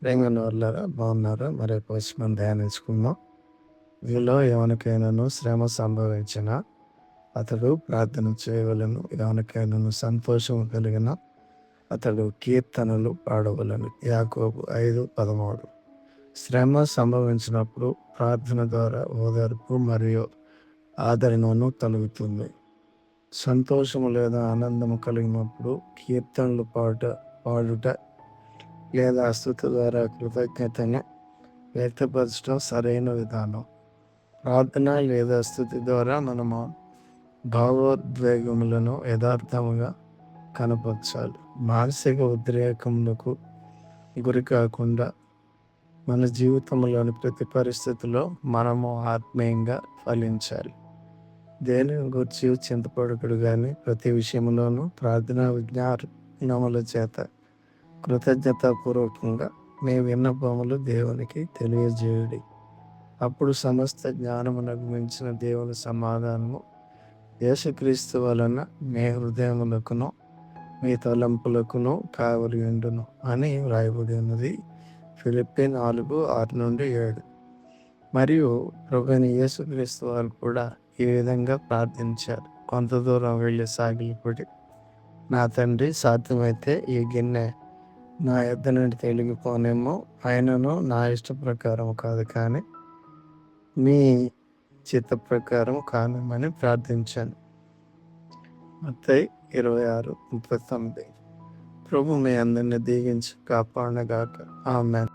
ప్రేమైన వాళ్ళారా, బాగున్నారా? మరి వచ్చి మనం ధ్యానించుకుందాం. మీలో ఎవరికైనాను శ్రమ సంభవించిన అతడు ప్రార్థన చేయవలెను. ఎవరికైనాను సంతోషం కలిగిన అతడు కీర్తనలు పాడవలెను. యాకోబు 5:13. శ్రమ సంభవించినప్పుడు ప్రార్థన ద్వారా ఓదార్పు మరియు ఆదరణను కలుగుతుంది. సంతోషము లేదా ఆనందము కలిగినప్పుడు కీర్తనలు పాడుట లేదా స్తుతి ద్వారా కృతజ్ఞతని వ్యక్తపరచడం సరైన విధానం. ప్రార్థన లేదా స్తుతి ద్వారా మనము భావోద్వేగములను యథార్థముగా కనపరచాలి. మానసిక ఉద్రేకములకు గురి కాకుండా మన జీవితంలోని ప్రతి పరిస్థితిలో మనము ఆత్మీయంగా ఫలించాలి. దేని గురించి చింతపడకుడు కానీ ప్రతి విషయంలోనూ ప్రార్థనా విజ్ఞానముల చేత కృతజ్ఞతాపూర్వకంగా మీ విన్నపములు దేవునికి తెలియజేయుడి. అప్పుడు సమస్త జ్ఞానమునకు మించిన దేవుని సమాధానము యేసుక్రీస్తు వలన మీ హృదయములకును మీ తలంపులకును కావలి ఉండును అని వ్రాయబడి ఉన్నది. ఫిలిప్పీ 4:6-7. మరియు ప్రభువైన యేసుక్రీస్తు వారు కూడా ఈ విధంగా ప్రార్థించారు. కొంత దూరం వెళ్ళి సాగిలపడి, నా తండ్రి, సాధ్యమైతే ఈ గిన్నె నా యొద్ద నుండి తొలగిపోనేమో, అయినను నా ఇష్ట ప్రకారం కాదు కానీ మీ చిత్త ప్రకారం కానిమని ప్రార్థించాను. మత్తయి 26:39. ప్రభు మీ అందరిని దీవించి కాపాడగాక. ఆమేన్.